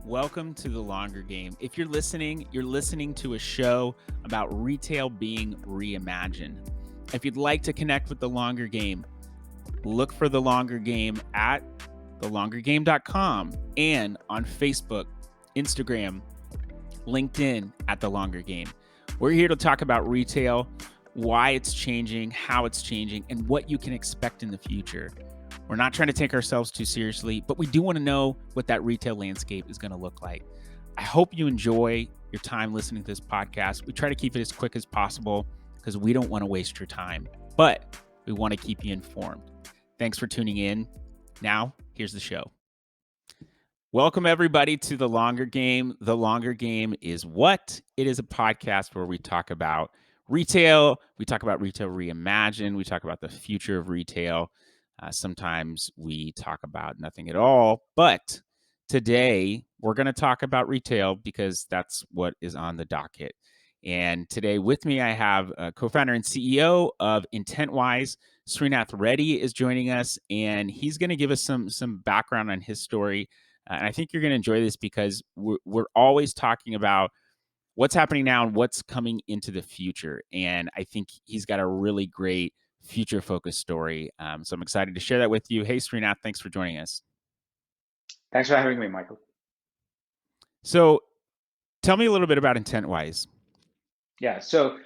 Welcome to The Longer Game. If you're listening to a show about retail being reimagined. If you'd like to connect with The Longer Game, look for The Longer Game at thelongergame.com and on Facebook, Instagram, LinkedIn at The Longer Game. We're here to talk about retail, why it's changing, how it's changing, and what you can expect in the future. We're not trying to take ourselves too seriously, but we do want to know what that retail landscape is going to look like. I hope you enjoy your time listening to this podcast. We try to keep it as quick as possible because we don't want to waste your time, but we want to keep you informed. Thanks for tuning in. Now, here's the show. Welcome, everybody, to The Longer Game. The Longer Game is what? It is a podcast where we talk about retail. We talk about retail reimagined. We talk about the future of retail. Sometimes we talk about nothing at all, but today we're going to talk about retail because that's what is on the docket. And today with me, I have a co-founder and CEO of Intentwise. Sreenath Reddy is joining us, and he's going to give us some background on his story. And I think you're going to enjoy this because we're always talking about what's happening now and what's coming into the future. And I think he's got a really great future-focused story. So I'm excited to share that with you. Hey, Sreenath, thanks for joining us. Thanks for having me, Michael. So tell me a little bit about Intentwise. Yeah, so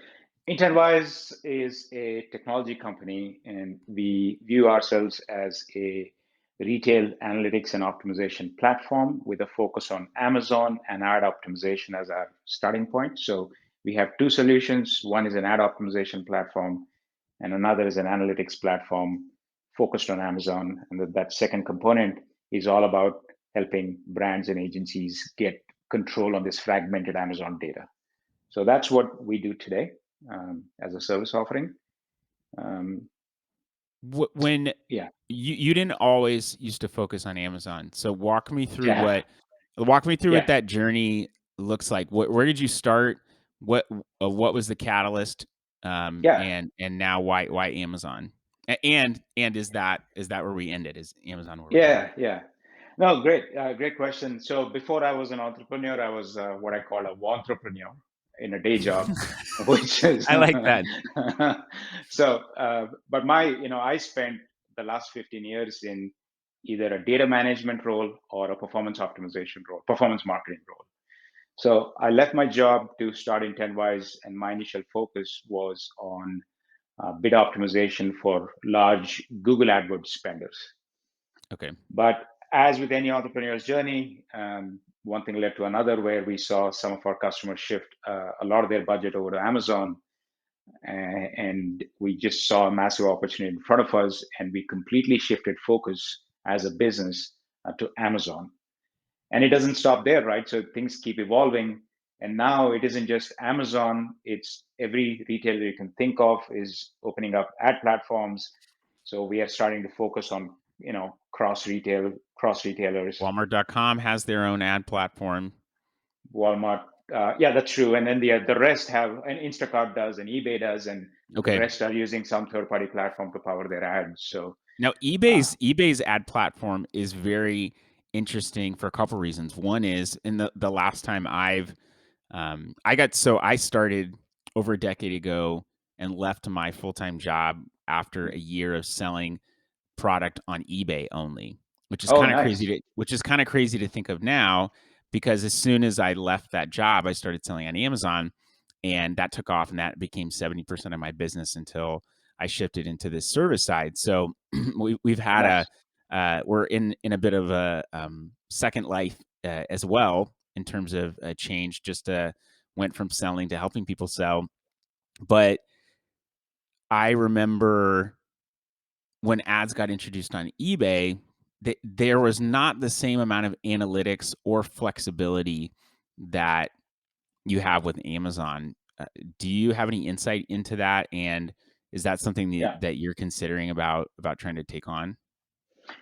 Intentwise is a technology company, and we view ourselves as a retail analytics and optimization platform with a focus on Amazon and ad optimization as our starting point. So we have two solutions. One is an ad optimization platform, and another is an analytics platform focused on Amazon. And that second component is all about helping brands and agencies get control on this fragmented Amazon data. So that's what we do today as a service offering. When Yeah, you didn't always used to focus on Amazon, so walk me through yeah, what yeah, that journey looks like. Where did you start? What was the catalyst? yeah, And now why Amazon? And is that where we ended? Is Amazon where we ended? yeah. No, great question. So before I was an entrepreneur, I was what I call a entrepreneur in a day job, which is I like that. so. But I spent the last 15 years in either a data management role or a performance optimization role, performance marketing role. So I left my job to start Intentwise, and my initial focus was on bid optimization for large Google AdWords spenders. Okay. But as with any entrepreneur's journey, one thing led to another, where we saw some of our customers shift a lot of their budget over to Amazon, and we just saw a massive opportunity in front of us, and we completely shifted focus as a business to Amazon. And it doesn't stop there, right? So things keep evolving, and now it isn't just Amazon, it's every retailer you can think of is opening up ad platforms. So we are starting to focus on cross retailers. Walmart.com has their own ad platform. Walmart, yeah, that's true. And then the rest have, and Instacart does, and eBay does, and the Okay. rest are using some third party platform to power their ads. So Now uh, eBay's ad platform is very interesting for a couple reasons. One is in the last time I started over a decade ago and left my full-time job after a year of selling product on eBay only, which is oh, kind of nice. crazy to think of now, because as soon as I left that job, I started selling on Amazon, and that took off, and that became 70% of my business until I shifted into this service side. So we've had Nice. we're in a bit of a second life as well in terms of a change. Just went from selling to helping people sell, but I remember when ads got introduced on eBay, there was not the same amount of analytics or flexibility that you have with Amazon. Do you have any insight into that? And is that something Yeah. that you're considering about trying to take on?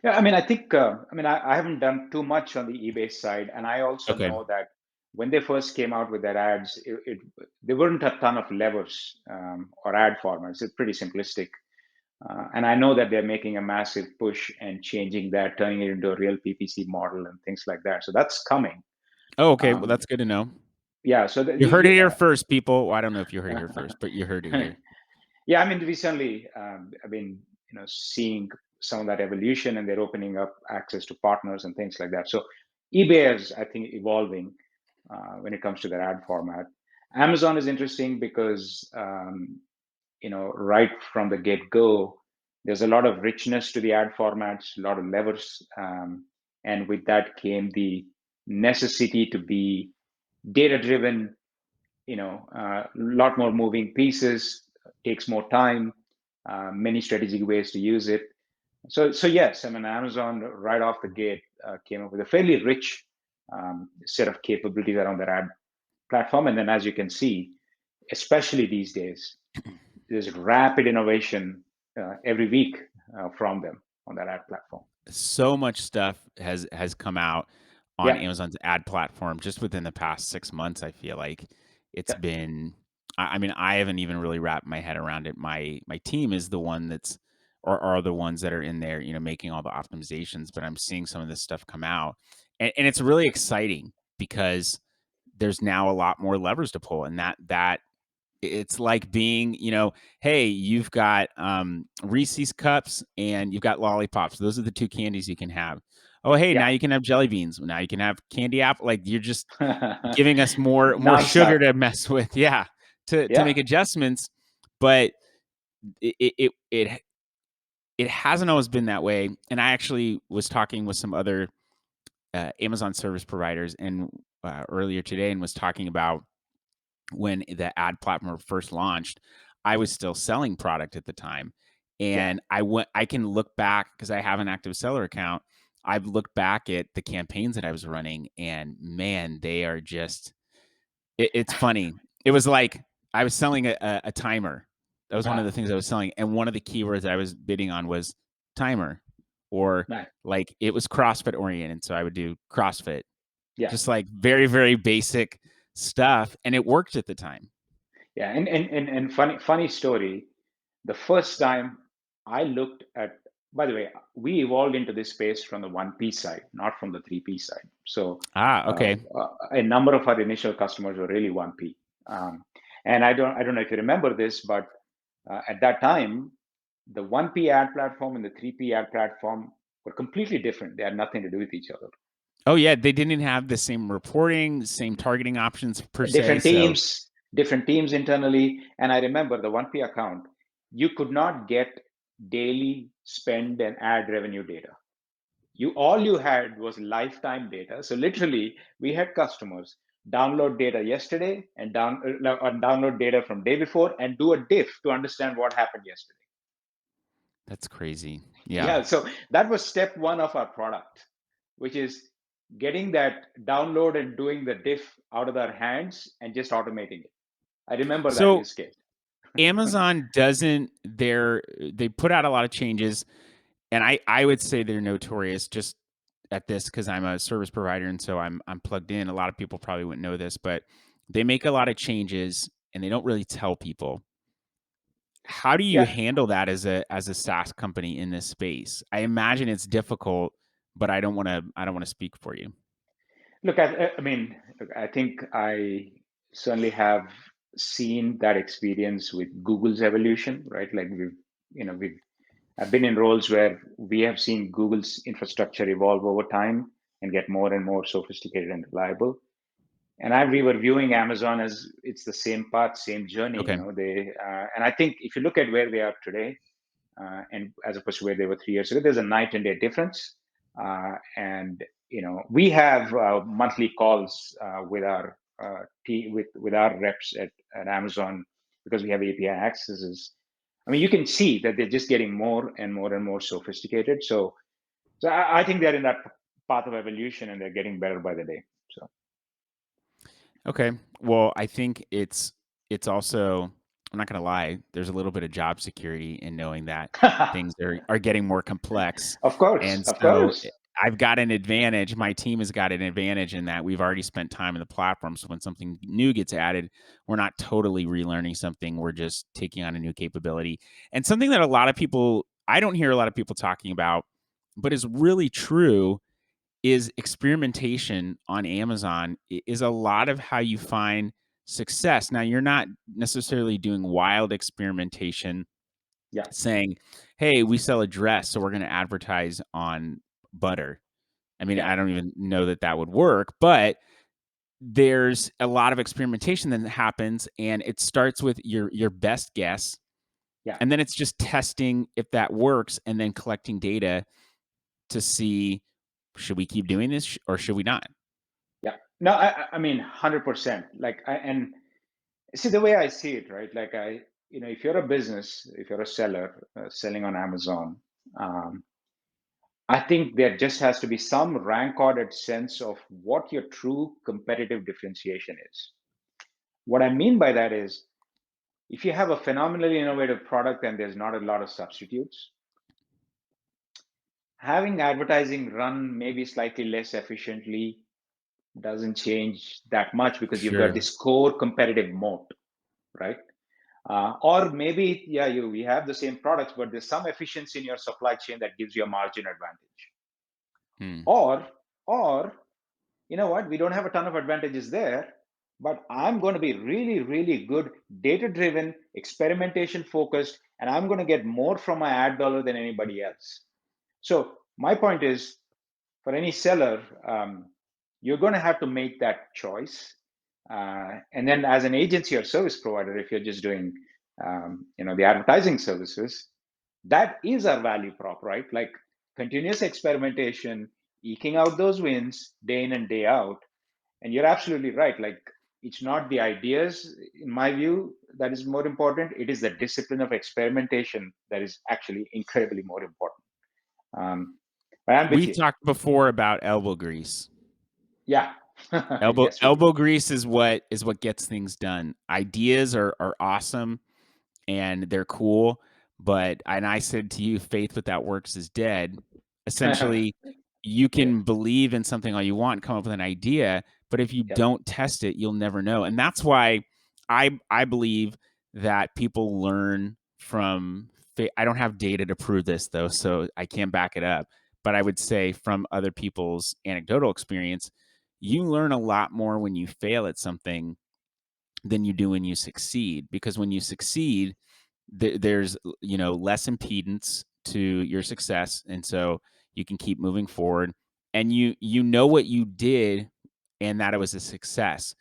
Yeah, I mean, I think, I haven't done too much on the eBay side, and I also Okay. know that when they first came out with their ads, there weren't a ton of levers or ad formats. It's pretty simplistic, and I know that they're making a massive push and changing that, turning it into a real PPC model and things like that. So that's coming. Oh, okay. Well, Um, that's good to know. yeah, so You heard it here first, people. Well, I don't know if you heard it here first, but you heard it here. yeah, I mean, recently I've been seeing some of that evolution, and they're opening up access to partners and things like that. So eBay is, I think, evolving when it comes to their ad format. Amazon is interesting because right from the get go, there's a lot of richness to the ad formats, a lot of levers, and with that came the necessity to be data driven. A lot more moving pieces, takes more time, many strategic ways to use it. So yes, I mean, Amazon right off the gate came up with a fairly rich set of capabilities around their ad platform. And then, as you can see, especially these days, there's rapid innovation every week from them on that ad platform. So much stuff has come out on Yeah, Amazon's ad platform just within the past 6 months. I feel like it's yeah, been I mean, I haven't even really wrapped my head around it. My team is the one that's or are the ones that are in there, making all the optimizations, but I'm seeing some of this stuff come out. And it's really exciting because there's now a lot more levers to pull, and that it's like being, hey, you've got Reese's cups and you've got lollipops. Those are the two candies you can have. Oh, hey, now yeah. you can have jelly beans. Now you can have candy apple. Like you're just giving us more sugar Nonstop. to mess with. Yeah, to Yeah, make adjustments. But it hasn't always been that way. And I actually was talking with some other Amazon service providers and earlier today, and was talking about when the ad platform first launched. I was still selling product at the time. yeah. And I can look back because I have an active seller account. I've looked back at the campaigns that I was running, and man, they are just it's funny. It was like I was selling a timer. That was one of Ah, the things I was selling. And one of the keywords I was bidding on was timer, or nice. like it was CrossFit oriented. So I would do CrossFit, Yeah, just like very, very basic stuff. And it worked at the time. yeah. And funny story. The first time I looked at, by the way, we evolved into this space from the 1P side, not from the 3P side. So Ah, okay. a number of our initial customers were really 1P. Um, and I don't know if you remember this, but at that time, the 1P ad platform and the 3P ad platform were completely different. They had nothing to do with each other. Oh yeah, they didn't have the same reporting, same targeting options per se. different So, teams different teams internally. And I remember the 1P account, you could not get daily spend and ad revenue data. You had was lifetime data. So literally we had customers download data yesterday and download data from day before and do a diff to understand what happened yesterday. that's crazy. Yeah. Yeah, so that was step one of our product, which is getting that download and doing the diff out of their hands and just automating it. I remember that So use case. Amazon doesn't they put out a lot of changes, and I would say they're notorious just at this because I'm a service provider and so I'm plugged in. A lot of people probably wouldn't know this, but they make a lot of changes and they don't really tell people. How do you Yeah, handle that as a SaaS company in this space? I imagine it's difficult, but I don't want to speak for you. look, I mean, look, I think I certainly have seen that experience with Google's evolution, right? Like we've I've been in roles where we have seen Google's infrastructure evolve over time and get more and more sophisticated and reliable. And we were viewing Amazon as it's the same path, same journey. Okay. And I think if you look at where they are today, and as opposed to where they were 3 years ago, there's a night and day difference. And we have monthly calls with our with our reps at Amazon because we have API accesses. I mean, you can see that they're just getting more and more and more sophisticated. So I think they're in that path of evolution, and they're getting better by the day. So Okay. Well, I think it's also, I'm not gonna lie, there's a little bit of job security in knowing that things are getting more complex. of course, And of so course. I've got an advantage. My team has got an advantage in that we've already spent time in the platform. So when something new gets added, we're not totally relearning something. We're just taking on a new capability. And something that a lot of people, I don't hear a lot of people talking about, but is really true is experimentation on Amazon is a lot of how you find success. Now, you're not necessarily doing wild experimentation Yeah. saying, "Hey, we sell a dress, so we're going to advertise on butter." I mean, Yeah. I don't even know that that would work, but there's a lot of experimentation that happens, and it starts with your best guess, Yeah. and then it's just testing if that works, and then collecting data to see, should we keep doing this or should we not? Yeah. No, I mean, 100%. Like, and see the way I see it, right? Like, if you're a business, if you're a seller selling on Amazon, um, I think there just has to be some rank ordered sense of what your true competitive differentiation is. What I mean by that is, if you have a phenomenally innovative product and there's not a lot of substitutes, having advertising run maybe slightly less efficiently doesn't change that much because you've got Sure. this core competitive moat, right? Or maybe, yeah, we have the same products, but there's some efficiency in your supply chain that gives you a margin advantage. Hmm. Or you know what? We don't have a ton of advantages there, but I'm going to be really, really good, data driven, experimentation focused, and I'm going to get more from my ad dollar than anybody else. So, my point is, for any seller, you're going to have to make that choice. And then, as an agency or service provider, if you're just doing, the advertising services, that is our value prop, right? Like continuous experimentation, eking out those wins day in and day out. And you're absolutely right. Like it's not the ideas, in my view, that is more important. It is the discipline of experimentation that is actually incredibly more important. Um, but I'm with We you. talked before about elbow grease. Yeah. Elbow Yes, we did. elbow grease is what gets things done. Ideas are awesome and they're cool, but and I said to you, faith without works is dead. Essentially, you Yeah. can believe in something all you want, come up with an idea, but if you Yep. don't test it, you'll never know. And that's why I believe that people learn from I don't have data to prove this though, so I can't back it up. But I would say from other people's anecdotal experience, you learn a lot more when you fail at something than you do when you succeed. Because when you succeed, there's less impedance to your success, and so you can keep moving forward. And you know what you did, and that it was a success,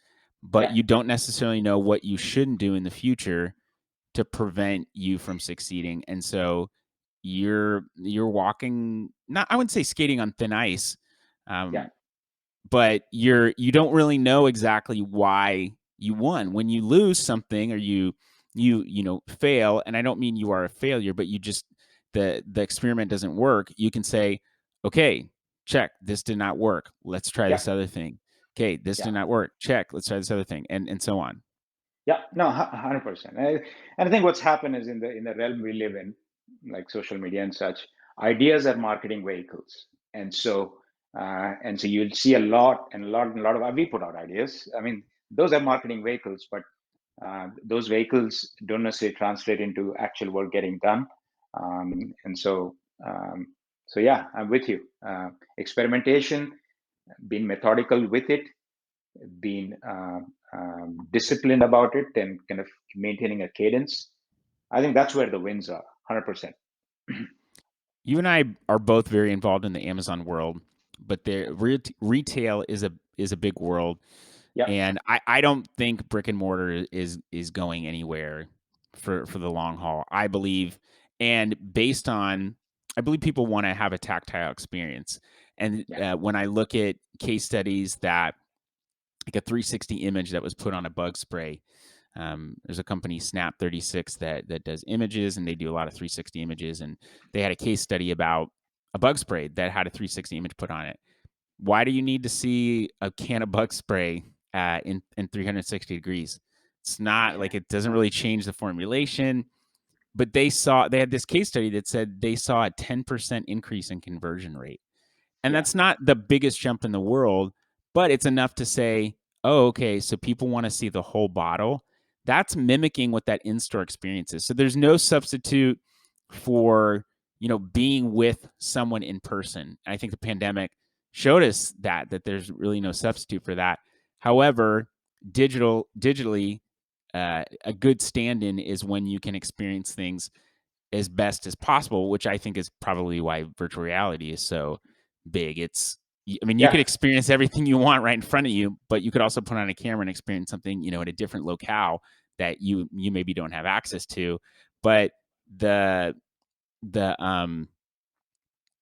but Yeah. you don't necessarily know what you shouldn't do in the future to prevent you from succeeding. And so you're walking, not, I wouldn't say skating on thin ice, Yeah. um, but you don't really know exactly why you won. When you lose something or you fail, and I don't mean you are a failure, but you just the experiment doesn't work, you can say, okay, check, this did not work, let's try Yeah. this other thing. Okay, this Yeah. did not work, check, let's try this other thing, and so on. Yeah, no, 100%. And I think what's happened is in the realm we live in, like social media and such, ideas are marketing vehicles, and so you'll see a lot and a lot and a lot of we put out ideas. I mean, those are marketing vehicles, but those vehicles don't necessarily translate into actual work getting done. And so yeah, I'm with you. Experimentation, being methodical with it, being disciplined about it, and kind of maintaining a cadence. I think that's where the wins are, 100%. You and I are both very involved in the Amazon world, but retail is a big world. Yeah, And I don't think brick and mortar is going anywhere for the long haul. I believe, and based on, I believe people want to have a tactile experience. And yeah, when I look at case studies that, like a 360 image that was put on a bug spray, there's a company, Snap 36, that does images, and they do a lot of 360 images. And they had a case study about a bug spray that had a 360 image put on it. Why do you need to see a can of bug spray in 360 degrees? It's not yeah, like, it doesn't really change the formulation. But they had this case study that said they saw a 10% increase in conversion rate. And yeah, that's not the biggest jump in the world, but it's enough to say, oh, okay, so people want to see the whole bottle. That's mimicking what that in-store experience is. So there's no substitute for, being with someone in person. And I think the pandemic showed us that there's really no substitute for that. However, digitally, a good stand-in is when you can experience things as best as possible, which I think is probably why virtual reality is so big. I mean, you could Yeah. experience everything you want right in front of you, but you could also put on a camera and experience something, at a different locale that you maybe don't have access to. But the the I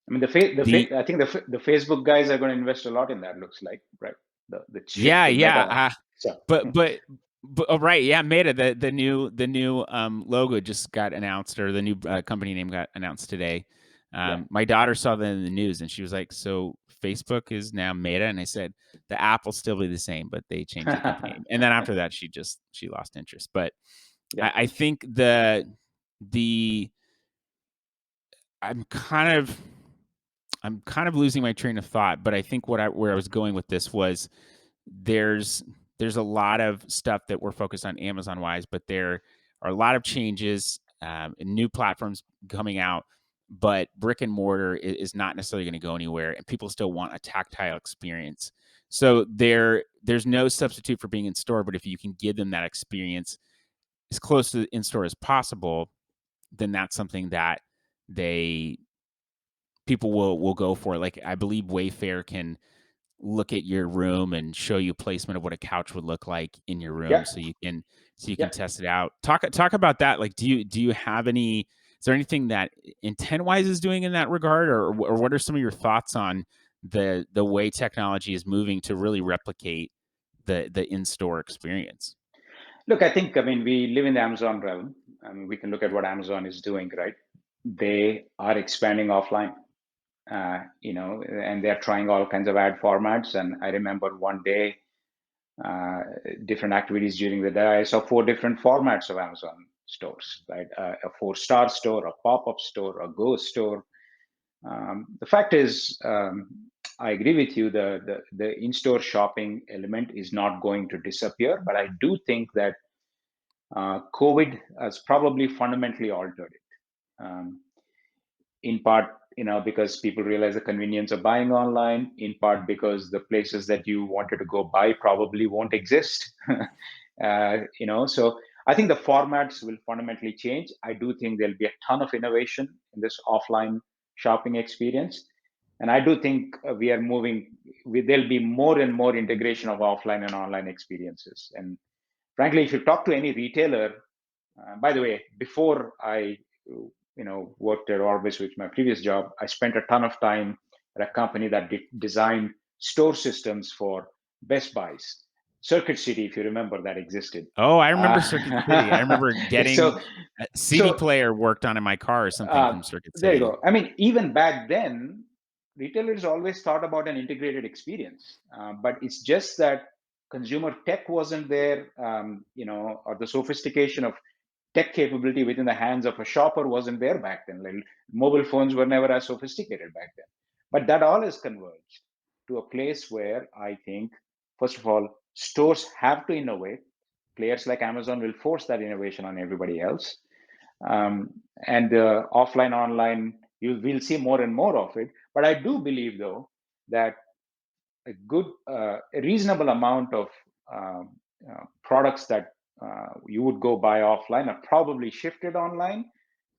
mean, the I think the Facebook guys are going to invest a lot in that. Looks like, right? The shift yeah, to yeah. Meta. So But oh, right, yeah, Meta, the new logo just got announced, or the new company name got announced today. yeah. My daughter saw that in the news, and she was like, "So Facebook is now Meta?" And I said, "The app will still be the same, but they changed the company name." And then after that, she lost interest. But Yeah. I think the I'm kind of losing my train of thought. But I think where I was going with this was there's a lot of stuff that we're focused on Amazon wise, but there are a lot of changes and new platforms coming out. But brick and mortar is not necessarily going to go anywhere, and people still want a tactile experience. So there's no substitute for being in store. But if you can give them that experience as close to in store as possible, then that's something that they people will go for. Like, I believe Wayfair can look at your room and show you placement of what a couch would look like in your room, Yeah. so you can Yeah. test it out. Talk about that. Like, do you have any? Is there anything that IntentWise is doing in that regard, or what are some of your thoughts on the way technology is moving to really replicate the in store experience? Look, I mean, we live in the Amazon realm. I mean, we can look at what Amazon is doing, right? They are expanding offline, and they're trying all kinds of ad formats. And I remember one day, different activities during the day, I saw 4 different formats of Amazon stores, right? A 4-star store, a pop-up store, a Go store. The fact is, I agree with you. The in-store shopping element is not going to disappear, but I do think that COVID has probably fundamentally altered it. In part, because people realize the convenience of buying online. In part, because the places that you wanted to go buy probably won't exist. So I think the formats will fundamentally change. I do think there'll be a ton of innovation in this offline shopping experience, and I do think we are moving. There'll be more and more integration of offline and online experiences. And frankly, if you talk to any retailer, by the way, before I, worked at Orbitz, which my previous job, I spent a ton of time at a company that designed store systems for Best Buys. Circuit City, if you remember, that existed. Oh, I remember Circuit City. I Uh, remember getting so, a CD so player worked on in my car or something from Circuit there you City. go. I mean, even back then, retailers always thought about an integrated experience, but it's just that consumer tech wasn't there, or the sophistication of tech capability within the hands of a shopper wasn't there back then. Like, mobile phones were never as sophisticated back then. But that all is converged to a place where I think, first of all, stores have to innovate. Players like Amazon will force that innovation on everybody else. And offline, online, you will see more and more of it. But I do believe, though, that a reasonable amount of products that you would go buy offline are probably shifted online,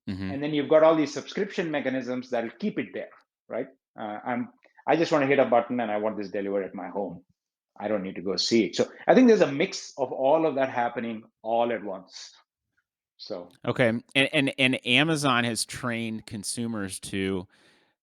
Hmm. and then you've got all these subscription mechanisms that'll keep it there, right? I just want to hit a button and I want this delivered at my home. I don't need to go see it. So I think there's a mix of all of that happening all at once. So Okay, and Amazon has trained consumers to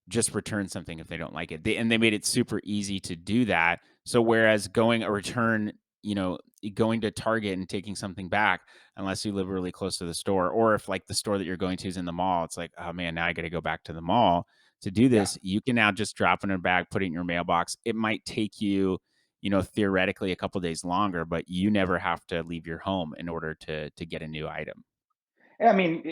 just return something if they don't like it. They made it super easy to do that. So whereas going to Target and taking something back, unless you live really close to the store, or if like the store that you're going to is in the mall, it's like, oh man, now I got to go back to the mall to do yeah. this. You can now just drop it in a bag, put it in your mailbox. It might take you, theoretically a couple days longer, but you never have to leave your home in order to get a new item. I mean,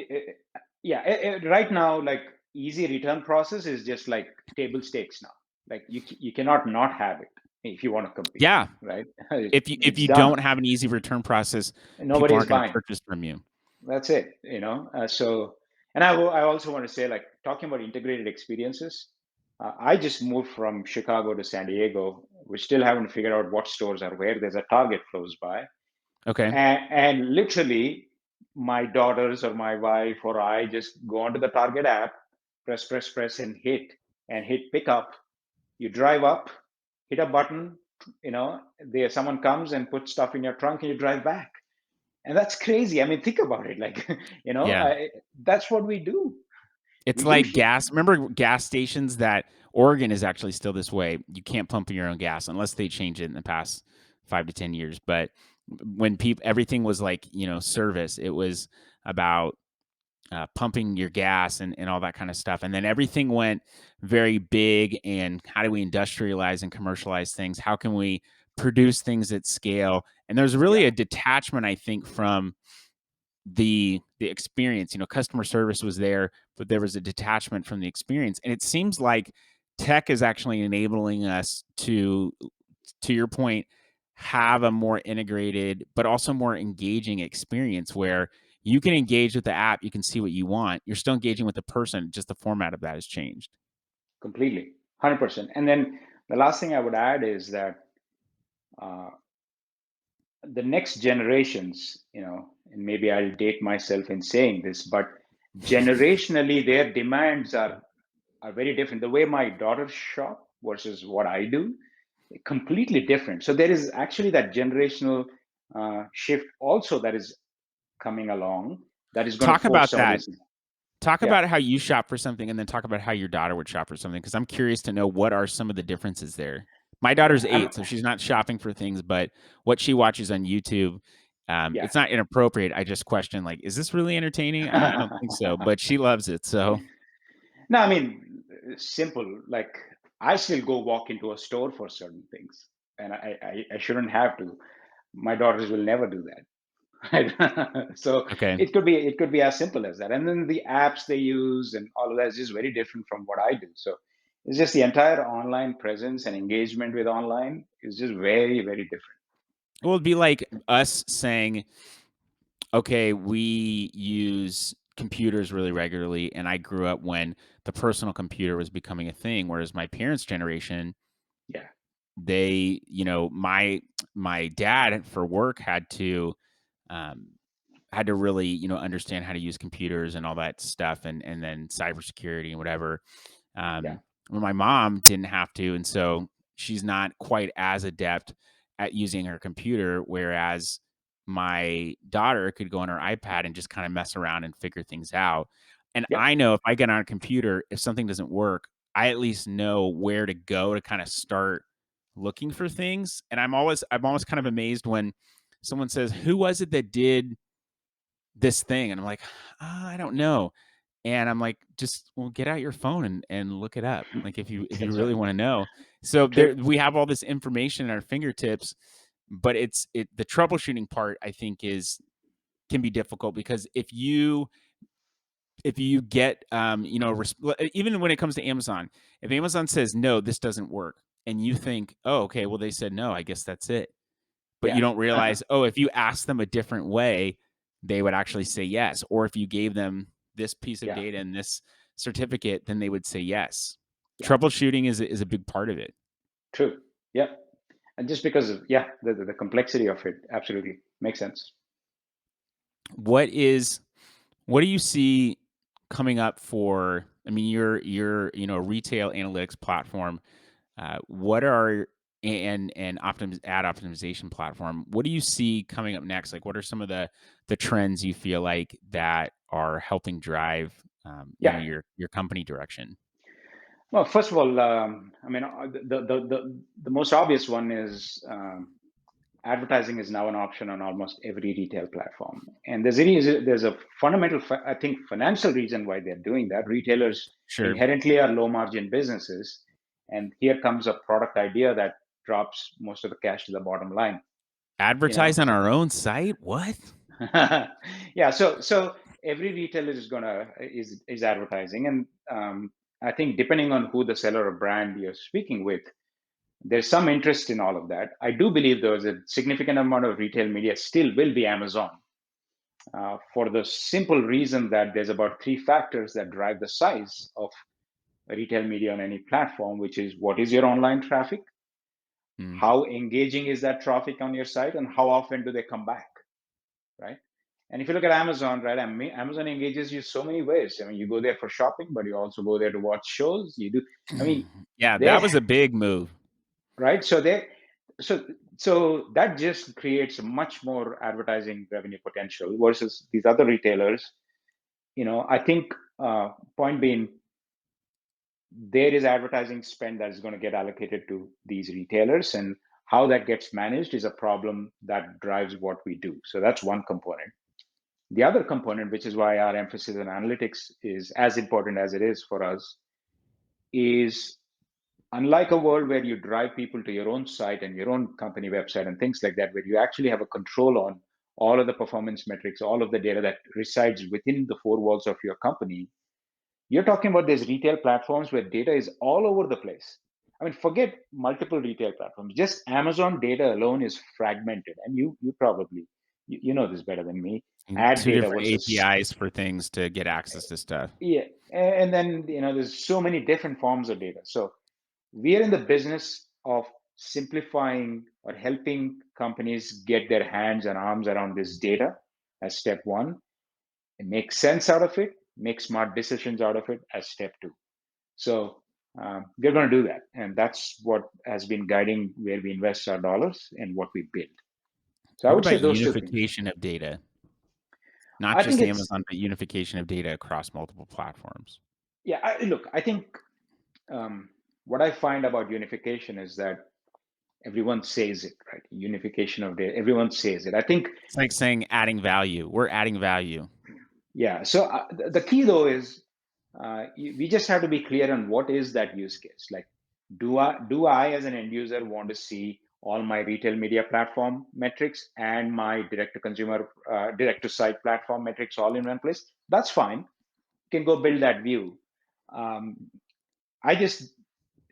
yeah. Right now, like, easy return process is just like table stakes now. Like, you cannot not have it if you want to compete, Yeah, right? if It's you done. don't have an easy return process, people Nobody's aren't going to buying. purchase from you. That's it. So, and I also want to say, like, talking about integrated experiences. I just moved from Chicago to San Diego. We still haven't figured out what stores are where. There's a Target close by. Okay. And literally, my daughters or my wife or I just go onto the Target app, press, and hit pick up. You drive up, hit a button, there someone comes and puts stuff in your trunk and you drive back. And that's crazy. I mean, think about it. Like, Yeah. that's what we do. It's We do like gas. Remember gas stations that Oregon is actually still this way. You can't pump your own gas unless they change it in the past 5 to 10 years. But when people, everything was like, service, it was about pumping your gas and all that kind of stuff. And then everything went very big. And how do we industrialize and commercialize things? How can we produce things at scale? And there's really Yeah, a detachment, I think, from the experience. Customer service was there, but there was a detachment from the experience. And it seems like tech is actually enabling us to your point, have a more integrated but also more engaging experience where you can engage with the app, you can see what you want. You're still engaging with the person, just the format of that has changed. completely, 100%. And then the last thing I would add is that uh, the next generations, and maybe I'll date myself in saying this, but generationally, their demands are very different. The way my daughters shop versus what I do, completely different. So there is actually that generational shift also that is coming along that is going to Talk force about some of that. these. Talk Yeah. about how you shop for something and then talk about how your daughter would shop for something because I'm curious to know what are some of the differences there. My daughter's Yeah. 8, so she's not shopping for things, but what she watches on YouTube, Yeah. it's not inappropriate. I just question, like, is this really entertaining? I don't think so, but she loves it. So, No, I mean, simple. Like, I still go walk into a store for certain things, and I shouldn't have to. My daughters will never do that. Right? So okay. it could be as simple as that. And then the apps they use and all of that is just very different from what I do. So it's just the entire online presence and engagement with online is just very, very different. Well, it'd be like us saying, okay, we use computers really regularly, and I grew up when the personal computer was becoming a thing, whereas my parents' generation, Yeah, they, my dad for work um, had to really, understand how to use computers and all that stuff, and then cybersecurity and whatever. yeah, Well, my mom didn't have to, and so she's not quite as adept at using her computer, whereas my daughter could go on her iPad and just kind of mess around and figure things out. And yeah, I know if I get on a computer, if something doesn't work, I at least know where to go to kind of start looking for things. And I'm always kind of amazed when someone says, "Who was it that did this thing?" And I'm like, I don't know. And I'm like, just well, get out your phone and look it up. Like if you that's really right. want to know. So there True. we have all this information at our fingertips, but the troubleshooting part I think is can be difficult because if you get even when it comes to Amazon, if Amazon says no, this doesn't work, and you think, oh, okay, well they said no, I guess that's it. But you Yeah. don't realize, oh, if you ask them a different way, they would actually say yes. Or if you gave them this piece of Yeah. data and this certificate, then they would say yes. Yeah. Troubleshooting is a big part of it. True. Yeah. And just because of, yeah, the complexity of it absolutely makes sense. What is what do you see coming up for? I mean, you're a retail analytics platform. What are and ad optimization platform? What do you see coming up next? Like, what are some of the trends you feel like that are helping drive Yeah. your company direction? Well, first of all, I mean, the most obvious one is advertising is now an option on almost every retail platform, and there's a fundamental, I think, financial reason why they're doing that. Retailers Sure. inherently are low margin businesses, and here comes a product idea that drops most of the cash to the bottom line. You know, Advertise on our own site? What? yeah. So every retailer is advertising, and I think depending on who the seller or brand you're speaking with, there's some interest in all of that. I do believe there's a significant amount of retail media still will be Amazon, for the simple reason that there's about three factors that drive the size of retail media on any platform, which is what is your online traffic, Mm. how engaging is that traffic on your site, and how often do they come back, right? And if you look at Amazon, right, Amazon engages you so many ways. I mean, you go there for shopping, but you also go there to watch shows. You do, I mean, Yeah, that they, was a big move. right? So that just creates much more advertising revenue potential versus these other retailers. I think point being, there is advertising spend that is going to get allocated to these retailers, and how that gets managed is a problem that drives what we do. So that's one component. The other component, which is why our emphasis on analytics is as important as it is for us, is unlike a world where you drive people to your own site and your own company website and things like that, where you actually have a control on all of the performance metrics, all of the data that resides within the four walls of your company. You're talking about these retail platforms where data is all over the place. I mean, forget multiple retail platforms. Just Amazon data alone is fragmented, and you probably you know this better than me. And Ad two data different versus, APIs for things to get access to stuff. yeah, and then there's so many different forms of data. So we are in the business of simplifying or helping companies get their hands and arms around this data as step one, and make sense out of it, make smart decisions out of it as step two. So we're going to do that, and that's what has been guiding where we invest our dollars and what we build. So I What would say about those two things. unification of data? Not I think just it's Amazon, but unification of data across multiple platforms. yeah. Look, I think um, what I find about unification is that everyone says it, right? Unification of data. Everyone says it. I think, It's like saying adding value. We're adding value. yeah. So the key though is we just have to be clear on what is that use case. Like, do I as an end user want to see all my retail media platform metrics and my direct to consumer, direct to site platform metrics all in one place? That's fine. You can go build that view. Um, I just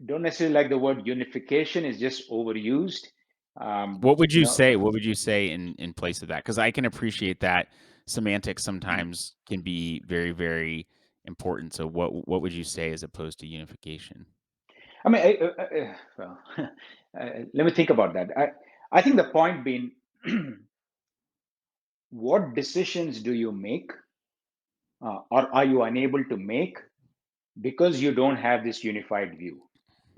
don't necessarily like the word unification. Is just overused. Um, What would you you know, say? What would you say in place of that? Because I can appreciate that semantics sometimes can be very, very important. So what would you say as opposed to unification? I mean, well, let me think about that. I think the point being, what decisions do you make, or are you unable to make because you don't have this unified view?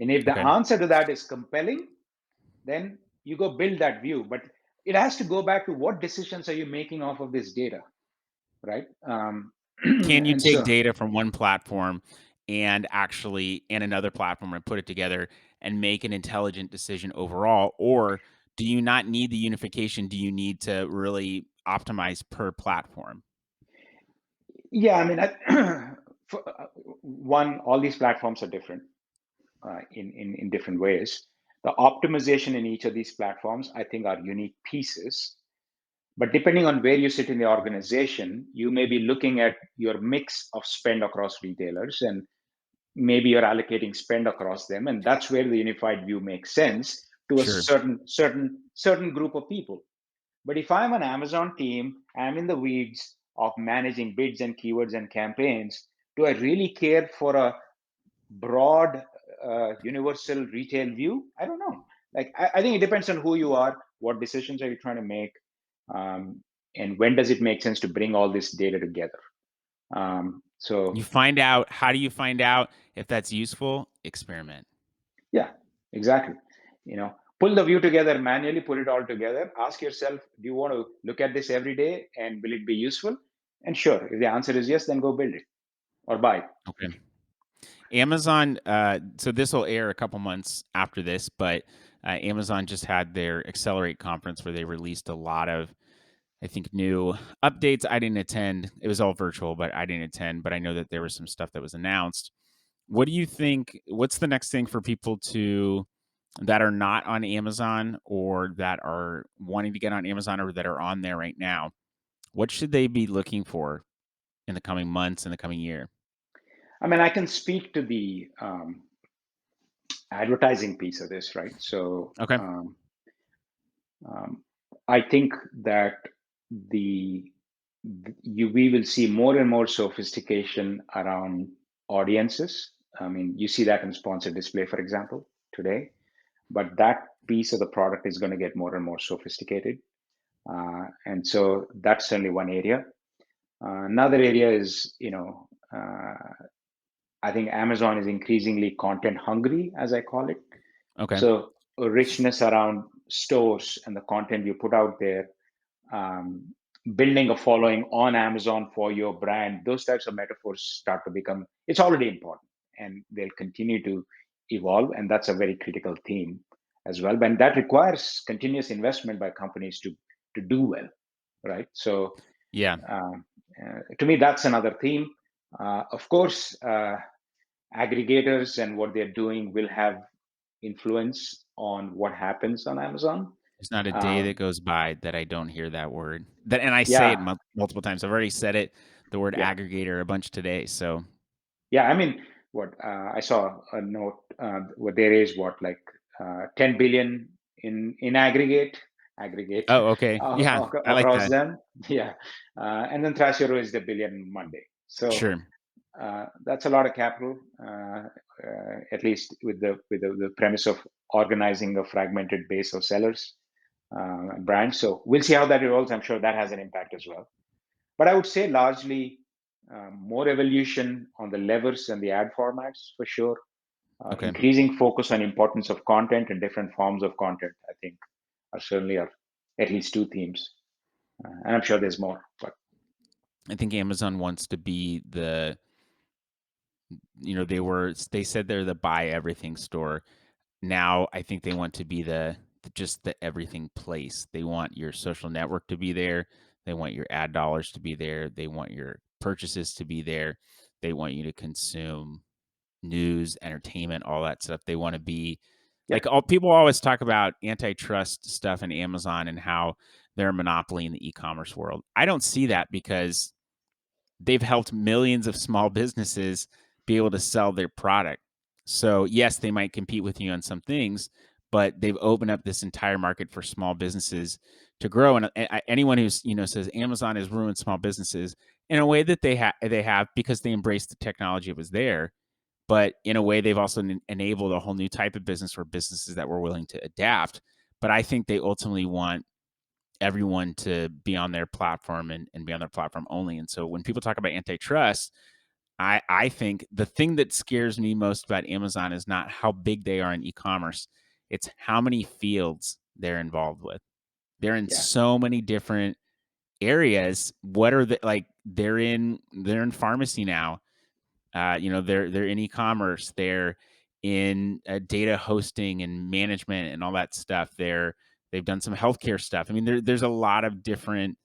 And if the Okay. answer to that is compelling, then you go build that view. But it has to go back to what decisions are you making off of this data, right? Can you And take so, data from one platform and actually in another platform and put it together and make an intelligent decision overall? Or do you not need the unification? Do you need to really optimize per platform? yeah, I mean, one, all these platforms are different in different ways. The optimization in each of these platforms, I think, are unique pieces. But depending on where you sit in the organization, you may be looking at your mix of spend across retailers, and maybe you're allocating spend across them, and that's where the unified view makes sense to a Sure. certain group of people. But if I'm an Amazon team, I'm in the weeds of managing bids and keywords and campaigns. Do I really care for a broad, universal retail view? I don't know. Like, I think it depends on who you are, what decisions are you trying to make, um, and when does it make sense to bring all this data together. You So find out, how do you find out if that's useful? Experiment. yeah, exactly. Pull the view together manually, put it all together. Ask yourself, do you want to look at this every day, and will it be useful? And sure, if the answer is yes, then go build it or buy it. Okay. Amazon, so this will air a couple months after this, but Amazon just had their Accelerate conference where they released a lot of, I think, new updates. I didn't attend. It was all virtual, but I didn't attend. But I know that there was some stuff that was announced. What do you think? What's the next thing for people to that are not on Amazon or that are wanting to get on Amazon or that are on there right now? What should they be looking for in the coming months, in the coming year? I mean, I can speak to the advertising piece of this, right? So Okay. um, I think that the we will see more and more sophistication around audiences. I mean, you see that in sponsored display, for example, today. But that piece of the product is going to get more and more sophisticated. And so that's certainly one area. Another area is, I think Amazon is increasingly content hungry, as I call it. Okay. So richness around stores and the content you put out there, um, building a following on Amazon for your brand, those types of metaphors start to become, it's already important and they'll continue to evolve. And that's a very critical theme as well. But that requires continuous investment by companies to do well, right? So Yeah. to me, that's another theme. Of course, aggregators and what they're doing will have influence on what happens on Amazon. There's not a day Uh, that goes by that I don't hear that word. That and I say it yeah, multiple times. I've already said it, the word yeah, aggregator a bunch today. So, yeah. I mean, what I saw a note. What there is what like 10 billion in aggregate oh, okay. Yeah, I like across that. them. Yeah, and then Thrasher is the billion Monday. So Sure. that's a lot of capital, at least with the premise of organizing a fragmented base of sellers and brands. So we'll see how that evolves. I'm sure that has an impact as well. But I would say largely more evolution on the levers and the ad formats for sure. Okay. Increasing focus on importance of content and different forms of content, I think, are certainly are at least two themes. And I'm sure there's more. But I think Amazon wants to be they said they're the buy everything store. Now I think they want to be just the everything place. They want your social network to be there. They want your ad dollars to be there. They want your purchases to be there. They want you to consume news, entertainment, all that stuff. They want to be yeah, like all people always talk about antitrust stuff in Amazon and how they're a monopoly in the e-commerce world. I don't see that because they've helped millions of small businesses be able to sell their product. So, yes, they might compete with you on some things, but they've opened up this entire market for small businesses to grow. And anyone who's says Amazon has ruined small businesses in a way that they have because they embraced the technology that was there, but in a way they've also enabled a whole new type of business for businesses that were willing to adapt. But I think they ultimately want everyone to be on their platform and be on their platform only. And so when people talk about antitrust, I think the thing that scares me most about Amazon is not how big they are in e-commerce. It's how many fields they're involved with. They're in yeah, so many different areas. What are the like they're in pharmacy now. They're in e-commerce. They're in data hosting and management and all that stuff. They've done some healthcare stuff. I mean, there's a lot of different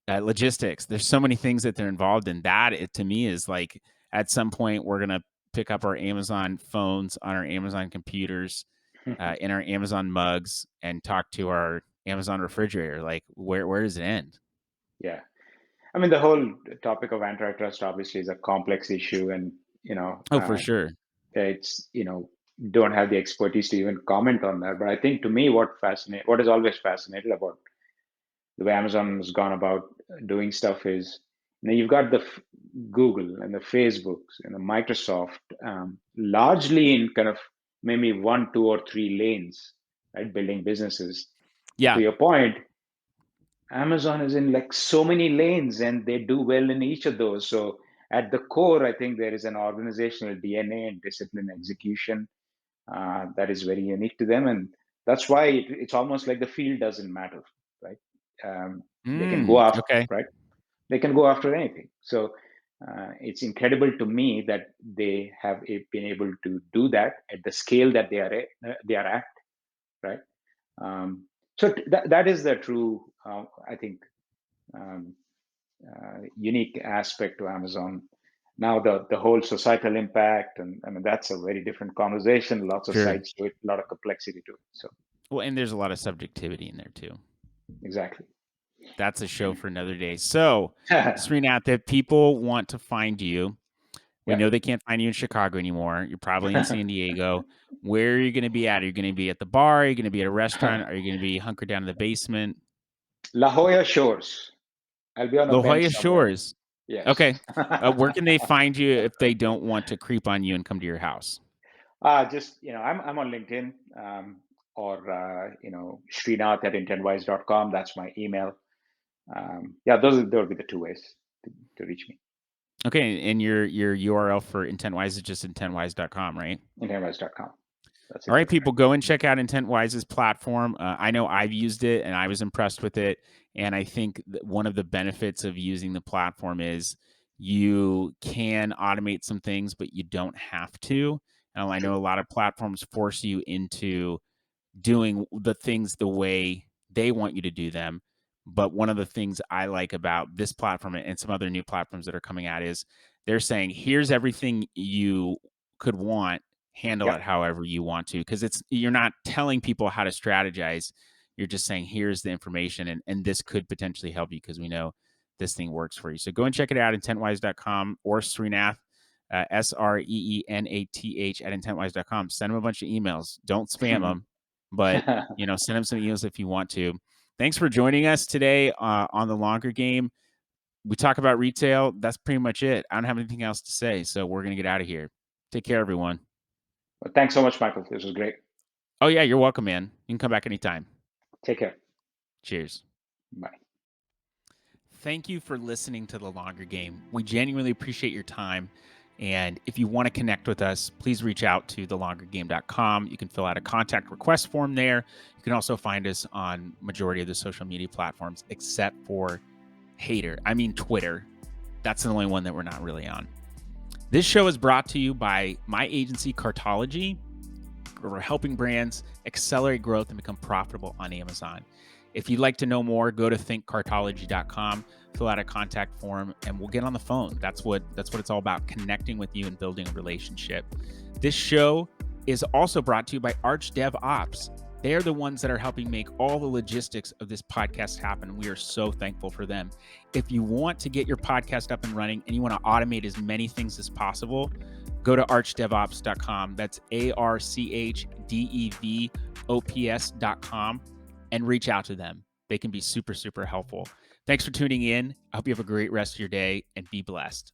logistics. There's so many things that they're involved in. That to me is like at some point we're gonna pick up our Amazon phones on our Amazon computers, in our Amazon mugs, and talk to our Amazon refrigerator. Like where does it end? yeah. I mean, the whole topic of antitrust obviously is a complex issue, and you know, Oh, for sure. it's don't have the expertise to even comment on that. But I think to me, what is always fascinated about the way Amazon has gone about doing stuff is you've got the Google and the Facebooks and the Microsoft, largely in kind of maybe one, two, or three lanes, right? Building businesses. But to Yeah, your point, Amazon is in like so many lanes and they do well in each of those. So at the core, I think there is an organizational DNA and discipline execution that is very unique to them. And that's why it's almost like the field doesn't matter, right? They can go after, okay. right? They can go after anything. So it's incredible to me that they have been able to do that at the scale that they are at, right? So that is the true, I think, um, unique aspect to Amazon. Now the whole societal impact, and I mean that's a very different conversation. Lots of Sure. sides to it, a lot of complexity to it. So Well, and there's a lot of subjectivity in there too. exactly. That's a show for another day. So, Sreenath, if people want to find you, we Yeah. know they can't find you in Chicago anymore. You're probably in San Diego. Where are you going to be at? Are you going to be at the bar? Are you going to be at a restaurant? Are you going to be hunkered down in the basement? La Jolla Shores. I'll be on a La bench Jolla somewhere. Shores. Yes. Okay. Where can they find you if they don't want to creep on you and come to your house? Just, I'm on LinkedIn, or, Sreenath at intentwise.com. That's my email. Yeah, those would be the two ways to reach me. Okay, and your URL for IntentWise is just intentwise.com, right? Intentwise.com. That's All right, exactly people, right. go and check out IntentWise's platform. I know I've used it and I was impressed with it. And I think that one of the benefits of using the platform is you can automate some things, but you don't have to. And I know True. a lot of platforms force you into doing the things the way they want you to do them. But one of the things I like about this platform and some other new platforms that are coming out is they're saying, here's everything you could want, handle Yep. it however you want to. Cause you're not telling people how to strategize. You're just saying, here's the information and this could potentially help you because we know this thing works for you. So go and check it out, intentwise.com or Sreenath, Sreenath at intentwise.com. Send them a bunch of emails. Don't spam them, but send them some emails if you want to. Thanks for joining us today on the Longer Game. We talk about retail. That's pretty much it. I don't have anything else to say, so we're gonna get out of here. Take care, everyone. Well, thanks so much, Michael. This was great. Oh yeah, you're welcome, man. You can come back anytime. Take care. Cheers. Bye. Thank you for listening to The Longer Game. We genuinely appreciate your time. And if you want to connect with us, please reach out to thelongergame.com. You can fill out a contact request form there. You can also find us on majority of the social media platforms, except for Twitter. That's the only one that we're not really on. This show is brought to you by my agency, Cartology. We're helping brands accelerate growth and become profitable on Amazon. If you'd like to know more, go to thinkcartology.com, fill out a contact form, and we'll get on the phone. That's what it's all about, connecting with you and building a relationship. This show is also brought to you by Arch DevOps. They are the ones that are helping make all the logistics of this podcast happen. We are so thankful for them. If you want to get your podcast up and running and you want to automate as many things as possible, go to archdevops.com. That's ARCHDEVOPS.com and reach out to them. They can be super, super helpful. Thanks for tuning in. I hope you have a great rest of your day and be blessed.